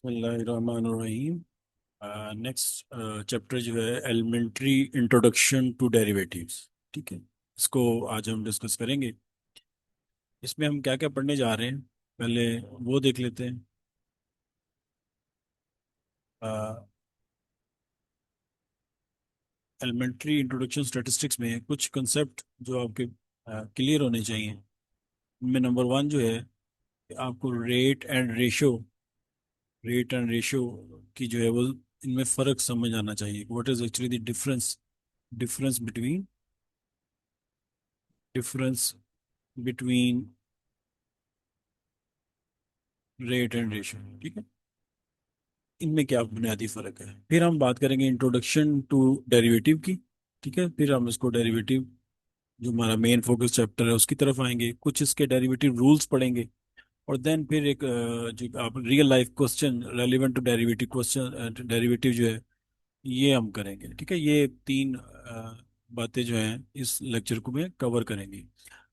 बिस्मिल्लाहिर्रहमानिर्रहीम। Next chapter जो है एलिमेंट्री इंट्रोडक्शन टू डेरिवेटिव्स। ठीक है, इसको आज हम डिस्कस करेंगे। इसमें हम क्या क्या पढ़ने जा रहे हैं, पहले वो देख लेते हैं। एलिमेंट्री इंट्रोडक्शन स्टैटिस्टिक्स में कुछ कंसेप्ट जो आपके क्लियर होने चाहिए। इनमें नंबर वन जो है कि आपको रेट एंड रेशियो की जो है वो इनमें फ़र्क समझ आना चाहिए। What is actually the difference difference between difference between rate and ratio. ठीक है, इनमें क्या बुनियादी फर्क है। फिर हम बात करेंगे इंट्रोडक्शन टू डेरिवेटिव की। ठीक है, फिर हम इसको डेरिवेटिव जो हमारा मेन फोकस चैप्टर है उसकी तरफ आएंगे, कुछ इसके डेरिवेटिव रूल्स पढ़ेंगे। और देन फिर एक जो आप real life question relevant to derivative question derivative जो है ये हम करेंगे। ठीक है, ये तीन बातें जो हैं इस लेक्चर को में कवर करेंगे।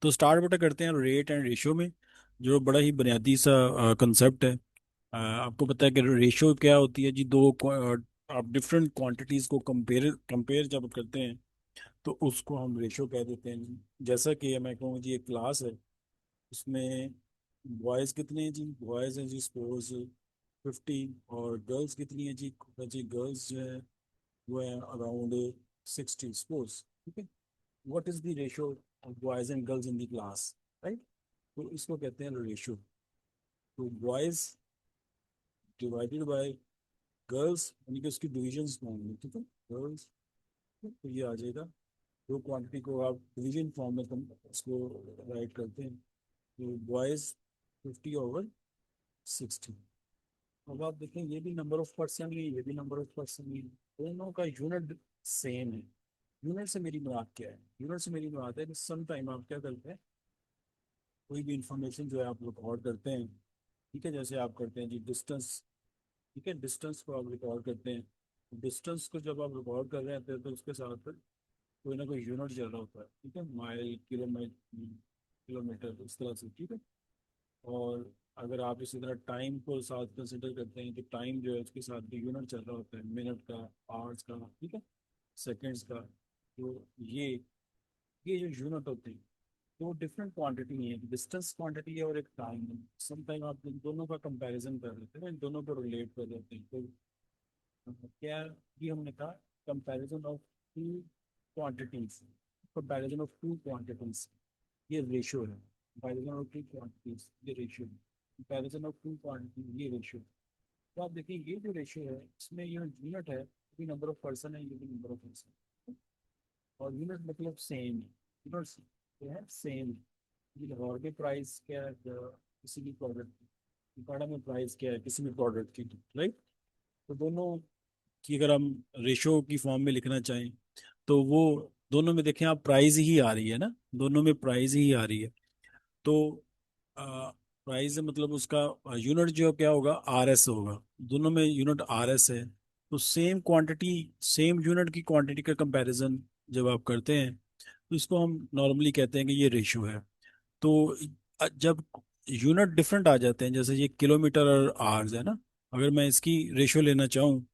तो स्टार्ट बेटा करते हैं रेट एंड रेशियो में, जो बड़ा ही बुनियादी सा कंसेप्ट है। आपको पता है कि रेशियो क्या होती है जी। आप डिफरेंट क्वांटिटीज को कंपेयर कंपेयर जब करते हैं तो उसको हम रेशियो कह देते हैं। जैसा कि मैं कहूँ जी, एक क्लास है, उसमें बॉयज़ कितने हैं जी, बॉयज़ हैं जी सपोज 50, और गर्ल्स कितनी है जी, गर्ल्स जो है वो है अराउंड 60 सपोज। ठीक है, what is the ratio of boys and girls in the class, right. तो इसको कहते हैं रेशियो। तो बॉयज़ डिवाइडेड बाय गर्ल्स, यानी कि उसकी डिविजन फॉर्म में। ठीक है, गर्ल्स, तो ये आ जाएगा। दो क्वांटिटी को आप डिवीजन फॉर्म में इसको राइट करते हैं। तो बॉयज 50/60। अब आप देखें, ये भी नंबर ऑफ पर्सन ही, ये भी नंबर ऑफ पर्सन ही, दोनों का यूनिट सेम है। यूनिट से मेरी मुराद क्या है? यूनिट से मेरी मुराद है कि सम टाइम आप क्या करते हैं, कोई भी इंफॉर्मेशन जो है आप रिकॉर्ड करते हैं। ठीक है, जैसे आप करते हैं जी डिस्टेंस। ठीक है, डिस्टेंस को आप रिकॉर्ड करते हैं। डिस्टेंस को जब आप रिकॉर्ड कर रहे हैं तो उसके साथ कोई ना कोई यूनिट चल रहा होता है। ठीक है, माइल, किलोमीटर, किलोमीटर, इस तरह से। ठीक है, और अगर आप इसी तरह टाइम को साथ कंसिडर करते हैं तो टाइम जो है उसके साथ भी यूनिट चल रहा होता है, मिनट का, आवर्स का, ठीक है, सेकंड्स का। तो ये ये जो यूनिट होते हैं तो वो डिफरेंट क्वांटिटी है, डिस्टेंस क्वांटिटी है और एक टाइम है। समटाइम आप इन दोनों का कंपैरिजन कर लेते हैं, इन दोनों को रिलेट कर लेते हैं। तो क्या ये हमने कहा, comparison of two quantities, comparison of two quantities, ये रेशियो है। कंपैरिजन ऑफ टू क्वांटिटीज, ये रेशियो है। कंपैरिजन ऑफ टू क्वांटिटीज, ये रेशियो। तो आप देखिए, ये जो रेशियो है इसमें ये यूनिट है, ये नंबर ऑफ पर्सन है, ये भी नंबर ऑफ पर्सन। और यूनिट मतलब सेम है, यूनिट क्या है, सेम। लाहौर के प्राइस क्या है किसी भी प्रोडक्ट की, उकाड़ा में प्राइस क्या है किसी भी प्रोडक्ट की, राइट। तो दोनों की अगर हम रेशो की फॉर्म में लिखना चाहें तो वो दोनों में देखें आप, प्राइस ही आ रही है ना, दोनों में प्राइस ही आ रही है। तो प्राइस मतलब उसका यूनिट जो क्या होगा, आर एस होगा। दोनों में यूनिट आर एस है। तो सेम क्वांटिटी, सेम यूनिट की क्वांटिटी का कंपैरिजन जब आप करते हैं तो इसको हम नॉर्मली कहते हैं कि ये रेशियो है। तो जब यूनिट डिफरेंट आ जाते हैं, जैसे ये किलोमीटर और आवर्स है ना, अगर मैं इसकी रेशियो लेना चाहूँ,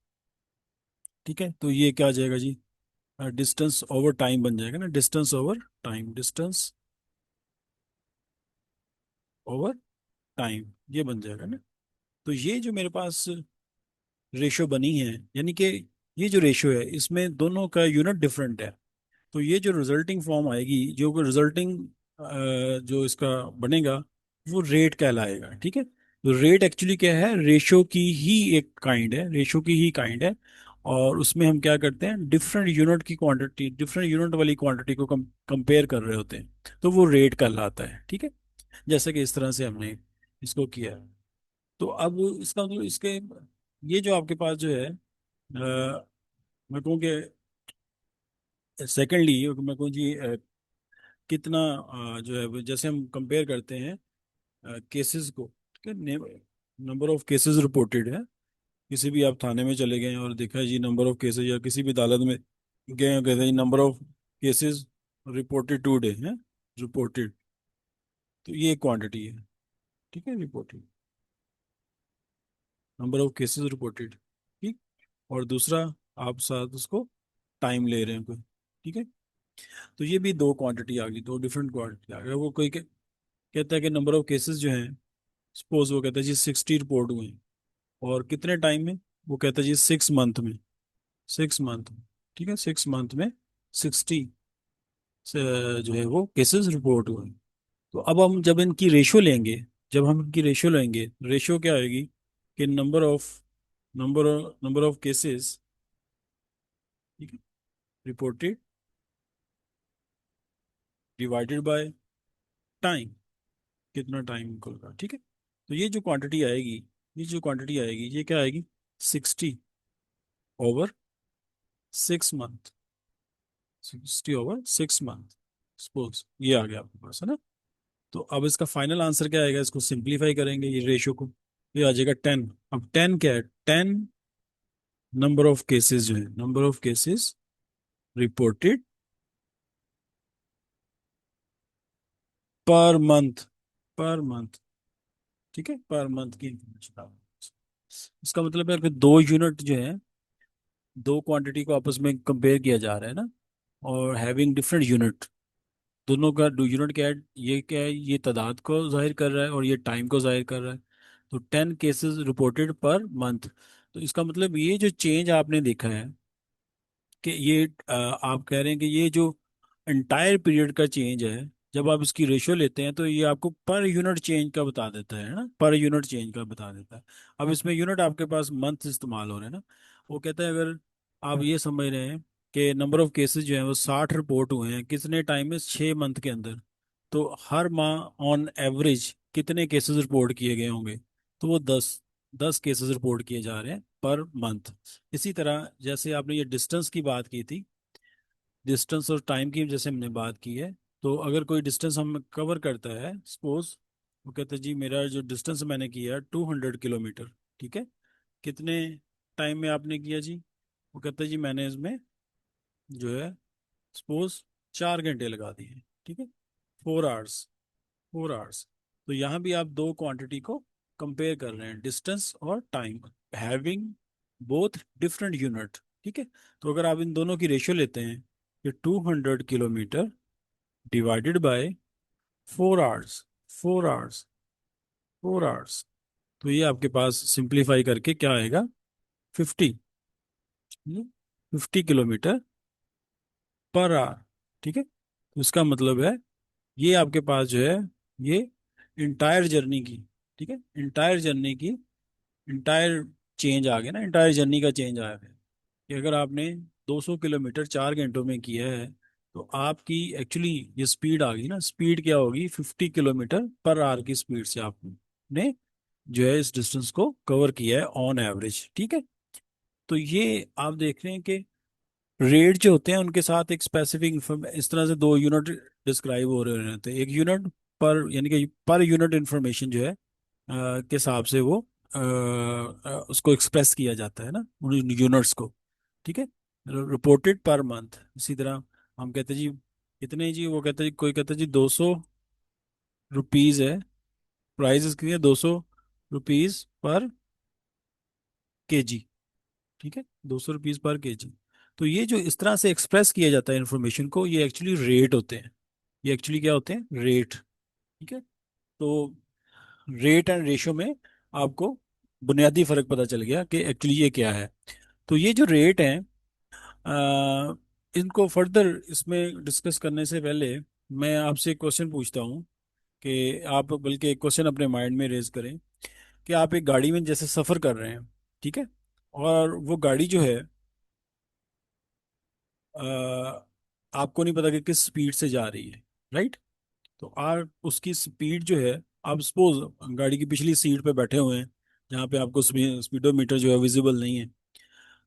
ठीक है, तो ये क्या आ जाएगा जी, डिस्टेंस ओवर टाइम बन जाएगा ना, distance over time, distance over time, ये बन जाएगा ना। तो ये जो मेरे पास रेशियो बनी है, यानी कि ये जो रेशियो है इसमें दोनों का यूनिट डिफरेंट है। तो ये जो रिजल्टिंग फॉर्म आएगी, जो रिजल्टिंग जो इसका बनेगा वो रेट कहलाएगा। ठीक है, तो रेट एक्चुअली क्या है, रेशियो की ही एक काइंड है, रेशियो की ही काइंड है। और उसमें हम क्या करते हैं, डिफरेंट यूनिट की क्वांटिटी, डिफरेंट यूनिट वाली क्वांटिटी को कंपेयर कर रहे होते हैं, तो वो रेट कहलाता है। ठीक है, जैसे कि इस तरह से हमने इसको किया। तो अब इसका मतलब इसके, ये जो आपके पास जो है मैं कहूँ कि सेकेंडली मैं कहूँ जी, कितना जो है जैसे हम कंपेयर करते हैं केसेस को, ठीक है, नंबर ऑफ केसेस रिपोर्टेड है। किसी भी आप थाने में चले गए और देखा है जी नंबर ऑफ केसेस, या किसी भी अदालत में गए और कहते हैं number of cases reported today है, रिपोर्टेड। तो ये क्वांटिटी है, ठीक है, reported. Number of cases reported, ठीक। और दूसरा आप साथ उसको टाइम ले रहे हैं कोई, ठीक है। तो ये भी दो क्वांटिटी आ गई, दो डिफरेंट क्वांटिटी आ गई। वो कोई कहता है कि नंबर ऑफ केसेस जो हैं, सपोज वो कहता है जी 60 रिपोर्ट हुए हैं, और कितने टाइम में, वो कहता है जी 6 मंथ में, 6 मंथ, ठीक है, 6 मंथ में 60 जो है वो केसेस रिपोर्ट हुए। तो अब हम जब इनकी रेशो लेंगे, जब हम इनकी रेशो लेंगे, रेशो क्या आएगी कि नंबर नंबर ऑफ केसेस, ठीक है, रिपोर्टेड डिवाइडेड बाय टाइम, कितना टाइम निकल रहा, ठीक है। तो ये जो क्वांटिटी आएगी, ये जो क्वांटिटी आएगी ये क्या आएगी, 60/6 मंथ, 60/6 मंथ, सपोज ये आ गया आपके पास, है ना। तो अब इसका फाइनल आंसर क्या आएगा, इसको सिंप्लीफाई करेंगे ये रेशियो को, ये आ जाएगा 10। अब 10 क्या है, 10 नंबर ऑफ केसेस जो है, number of cases reported per month, per month, ठीक है, पर मंथ की इंफॉर्मेशन। इसका मतलब है कि दो यूनिट जो है, दो क्वांटिटी को आपस में कंपेयर किया जा रहा है ना, और हैविंग डिफरेंट यूनिट, दोनों का यूनिट क्या है, ये क्या है, ये तादाद को जाहिर कर रहा है और ये टाइम को जाहिर कर रहा है। तो 10 केसेस रिपोर्टेड पर मंथ, तो इसका मतलब ये जो चेंज आपने देखा है कि ये आप कह रहे हैं कि ये जो एंटायर पीरियड का चेंज है, जब आप इसकी रेशियो लेते हैं तो ये आपको पर यूनिट चेंज का बता देता है ना, पर यूनिट चेंज का बता देता है। अब इसमें यूनिट आपके पास मंथ इस्तेमाल हो रहे हैं ना। वो कहता है अगर आप ये समझ रहे हैं कि नंबर ऑफ केसेस जो है वो 60 रिपोर्ट हुए हैं कितने टाइम में, 6 मंथ के अंदर, तो हर माह ऑन एवरेज कितने केसेस रिपोर्ट किए गए होंगे, तो वो 10 केसेस रिपोर्ट किए जा रहे हैं पर मंथ। इसी तरह जैसे आपने ये डिस्टेंस की बात की थी, डिस्टेंस और टाइम की जैसे हमने बात की है, तो अगर कोई डिस्टेंस हम कवर करता है, सपोज वो कहते हैं जी मेरा जो डिस्टेंस मैंने किया 200 किलोमीटर, ठीक है, कितने टाइम में आपने किया जी, वो कहते हैं जी मैंने इसमें जो है सपोज 4 घंटे लगा दिए, ठीक है, 4 आवर्स, 4 आवर्स। तो यहाँ भी आप दो क्वांटिटी को कंपेयर कर रहे हैं, डिस्टेंस और time, having both different unit, ठीक है। तो अगर आप इन दोनों की रेशियो लेते हैं कि 200 kilometre divided by 4 hours, 4 hours, 4 hours, तो ये आपके पास सिंप्लीफाई करके क्या आएगा, 50, 50 किलोमीटर पर आवर, ठीक है। तो इसका मतलब है ये आपके पास जो है, ये इंटायर जर्नी की, ठीक है, इंटायर जर्नी की, इंटायर चेंज आ गया ना, इंटायर जर्नी का चेंज आया है कि अगर आपने 200 किलोमीटर 4 घंटों में किया है, तो आपकी एक्चुअली ये स्पीड आ गई ना, स्पीड क्या होगी, 50 किलोमीटर पर आवर की स्पीड से आपने जो है इस डिस्टेंस को कवर किया है ऑन एवरेज, ठीक है। तो ये आप देख रहे हैं कि रेट जो होते हैं उनके साथ एक स्पेसिफिक इस तरह से दो यूनिट डिस्क्राइब हो रहे रहते हैं, एक यूनिट पर, यानी कि पर यूनिट इंफॉर्मेशन जो है के हिसाब से वो उसको एक्सप्रेस किया जाता है ना, उन यूनिट्स को, ठीक है, रिपोर्टेड पर मंथ। इसी तरह हम कहते हैं जी कितने जी, वो कहते हैं जी, कोई कहता है जी 200 रुपीज है, प्राइस इसकी है 200 रुपीज पर केजी, ठीक है, 200 रुपीज पर केजी। तो ये जो इस तरह से एक्सप्रेस किया जाता है इन्फॉर्मेशन को, ये एक्चुअली रेट होते हैं, ये एक्चुअली क्या होते हैं, रेट, ठीक है। तो रेट एंड रेशो में आपको बुनियादी फर्क पता चल गया कि एक्चुअली ये क्या है। तो ये जो रेट हैं, अ, इनको फर्दर इसमें डिस्कस करने से पहले मैं आपसे एक क्वेश्चन पूछता हूँ कि आप बल्कि एक क्वेश्चन अपने माइंड में रेज करें कि आप एक गाड़ी में जैसे सफ़र कर रहे हैं, ठीक है, और वो गाड़ी जो है आपको नहीं पता कि किस स्पीड से जा रही है, राइट। तो आप उसकी स्पीड जो है, आप सपोज गाड़ी की पिछली सीट पे बैठे हुए हैं जहाँ पे आपको स्पीडोमीटर जो है विजिबल नहीं है,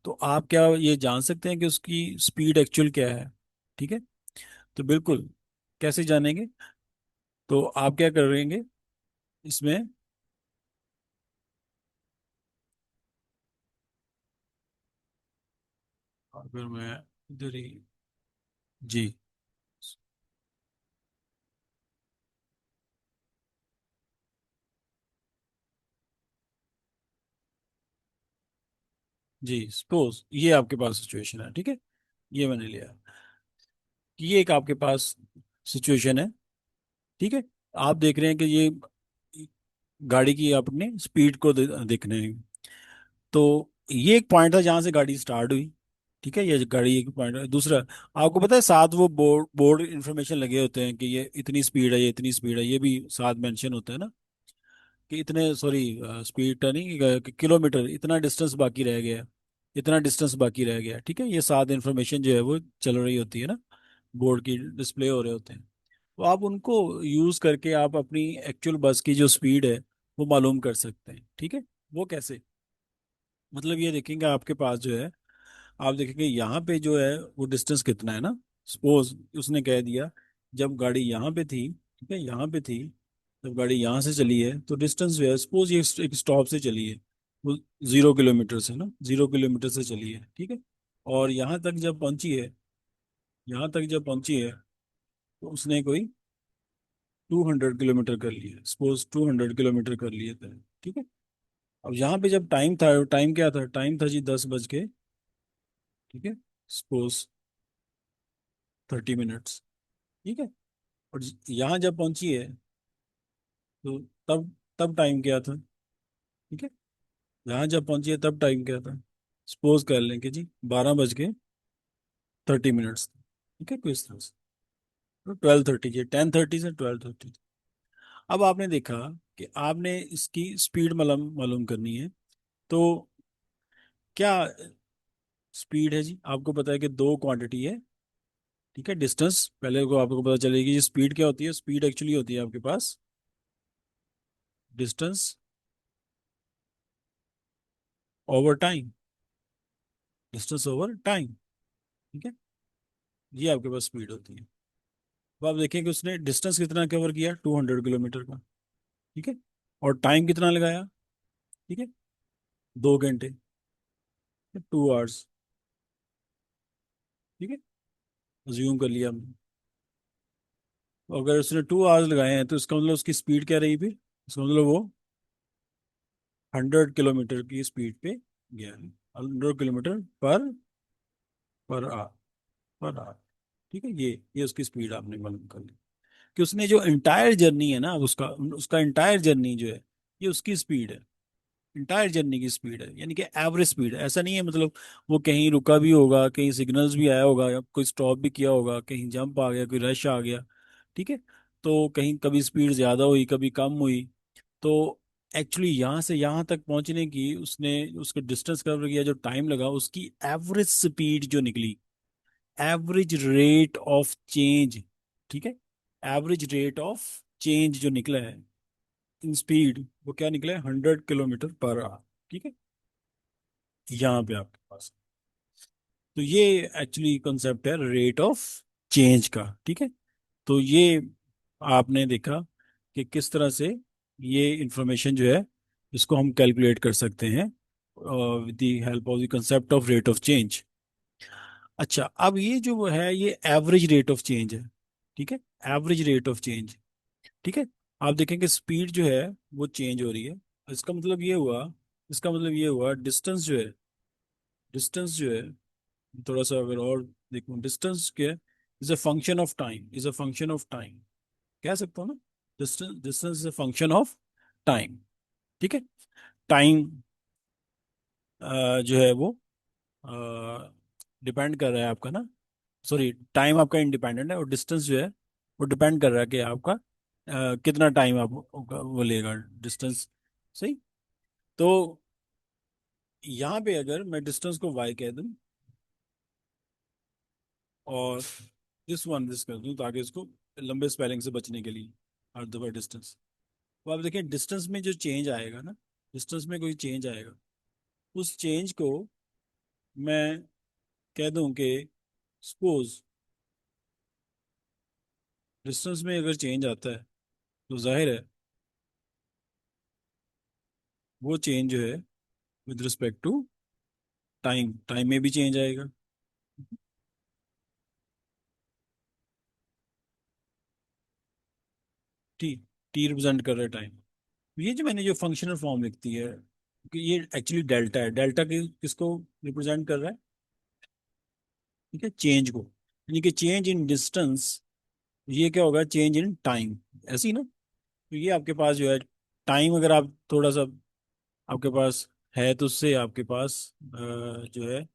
तो आप क्या ये जान सकते हैं कि उसकी स्पीड एक्चुअल क्या है, ठीक है। तो बिल्कुल, कैसे जानेंगे, तो आप क्या करेंगे इसमें, अगर मैं इधर ही, जी, जी सपोज ये आपके पास सिचुएशन है, ठीक है, ये मैंने लिया कि ये एक आपके पास सिचुएशन है, ठीक है। आप देख रहे हैं कि ये गाड़ी की आपने स्पीड को देख रहे हैं। तो ये एक पॉइंट था जहां से गाड़ी स्टार्ट हुई, ठीक है, ये गाड़ी एक पॉइंट है। दूसरा, आपको पता है साथ वो बोर्ड बोर्ड इन्फॉर्मेशन लगे होते हैं कि ये इतनी स्पीड है, ये इतनी स्पीड है, ये भी साथ मेंशन होता है ना, कि इतने सॉरी स्पीड नहीं, किलोमीटर इतना डिस्टेंस बाकी रह गया, इतना डिस्टेंस बाकी रह गया, ठीक है, ये साथ इन्फॉर्मेशन जो है वो चल रही होती है ना, बोर्ड की डिस्प्ले हो रहे होते हैं। तो आप उनको यूज करके आप अपनी एक्चुअल बस की जो स्पीड है वो मालूम कर सकते हैं, ठीक है। वो कैसे, मतलब ये देखेंगे आपके पास जो है, आप देखेंगे यहाँ पे जो है वो डिस्टेंस कितना है ना। सपोज उसने कह दिया जब गाड़ी यहाँ पे थी, ठीक है, यहाँ पे थी, जब गाड़ी यहाँ से चली है तो डिस्टेंस जो है, सपोज ये एक स्टॉप से चली है, वो 0 किलोमीटर से ना, 0 किलोमीटर से चली है, ठीक है। और यहाँ तक जब पहुंची है, यहाँ तक जब पहुंची है तो उसने कोई 200 किलोमीटर कर लिया, सपोज 200 किलोमीटर कर लिए थे, ठीक है। अब यहाँ पे जब टाइम था, टाइम क्या था, टाइम था जी 10 बज के, ठीक है, सपोज 30 मिनट्स, ठीक है। और यहाँ जब पहुंची है तो तब तब टाइम क्या था, ठीक है। यहाँ जब पहुंची है तब टाइम क्या था, सपोज कर लें कि जी 12 बज के 30 मिनट्स, ठीक है, कोई इस तरह से। तो 12:30 जी, 10:30 से 12:30। अब आपने देखा कि आपने इसकी स्पीड मालूम मालूम करनी है, तो क्या स्पीड है जी, आपको पता है कि दो क्वांटिटी है, ठीक है। डिस्टेंस पहले को आपको पता चलेगी, स्पीड क्या होती है, स्पीड एक्चुअली होती है आपके पास distance over time, distance over time, ठीक है, ये आपके पास स्पीड होती है। तो आप देखें कि उसने डिस्टेंस कितना कवर किया, 200 किलोमीटर का, ठीक है, और टाइम कितना लगाया, ठीक है, 2 घंटे, 2 आवर्स, ठीक है, अज्यूम कर लिया हमने। तो अगर उसने 2 आवर्स लगाए हैं तो इसका मतलब उसकी स्पीड क्या रही फिर, इसका मतलब वो 100 किलोमीटर की स्पीड पे गया है, 100 किलोमीटर पर पर आवर, पर आवर, ठीक है। ये उसकी स्पीड आपने मालूम कर ली कि उसने जो इंटायर जर्नी है ना, उसका उसका इंटायर जर्नी जो है ये उसकी स्पीड है, इंटायर जर्नी की स्पीड है, यानी कि एवरेज स्पीड है। ऐसा नहीं है मतलब वो कहीं रुका भी होगा, कहीं सिग्नल्स भी आया होगा, या कोई स्टॉप भी किया होगा, कहीं जंप आ गया, कोई रश आ गया, ठीक है। तो कहीं कभी स्पीड ज्यादा हुई, कभी कम हुई। तो एक्चुअली यहाँ से यहाँ तक पहुंचने की उसने उसका डिस्टेंस कवर किया, जो टाइम लगा, उसकी एवरेज स्पीड जो निकली, एवरेज रेट ऑफ चेंज, ठीक है, एवरेज रेट ऑफ चेंज जो निकला है इन स्पीड, वो क्या निकला है, 100 किलोमीटर पर आवर, ठीक है, यहाँ पे आपके पास। तो ये एक्चुअली कंसेप्ट है रेट ऑफ चेंज का, ठीक है। तो ये आपने देखा कि किस तरह से ये इंफॉर्मेशन जो है इसको हम कैलकुलेट कर सकते हैं with the help of the concept of rate of change. अच्छा, अब ये जो वो है ये एवरेज रेट ऑफ चेंज है, ठीक है, एवरेज रेट ऑफ चेंज, ठीक है। आप देखेंगे स्पीड जो है वो चेंज हो रही है, इसका मतलब ये हुआ, इसका मतलब ये हुआ डिस्टेंस जो है, डिस्टेंस जो है, थोड़ा सा अगर और देखूं, डिस्टेंस क्या है, is a function of time, is a function of time, कह सकता हूँ ना, distance distance is a function of time, ठीक है। टाइम जो है वो डिपेंड कर रहा है आपका ना, सॉरी टाइम आपका इंडिपेंडेंट है, और डिस्टेंस जो है वो डिपेंड कर रहा है कि आपका कितना टाइम आप वो लेगा डिस्टेंस, सही। तो यहाँ पे अगर मैं डिस्टेंस को y कह दूं और दिस कर दूं, ताकि इसको लंबे स्पेलिंग से बचने के लिए, हर दफा डिस्टेंस, तो आप देखिए डिस्टेंस में जो चेंज आएगा ना, डिस्टेंस में कोई चेंज आएगा, उस चेंज को मैं कह दूं कि सपोज डिस्टेंस में अगर चेंज आता है तो जाहिर है वो चेंज जो है with respect to time, time में भी चेंज आएगा, टी, टी रिप्रेजेंट कर रहा है टाइम। ये जो मैंने जो फंक्शनल फॉर्म लिखती है, कि ये एक्चुअली डेल्टा है, डेल्टा किसको रिप्रेजेंट कर रहा है? ठीक है, चेंज को, यानी कि चेंज इन डिस्टेंस, ये क्या होगा, चेंज इन टाइम, ऐसे ही ना। तो ये आपके पास जो है टाइम, अगर आप थोड़ा सा आपके पास है तो उससे आपके पास जो है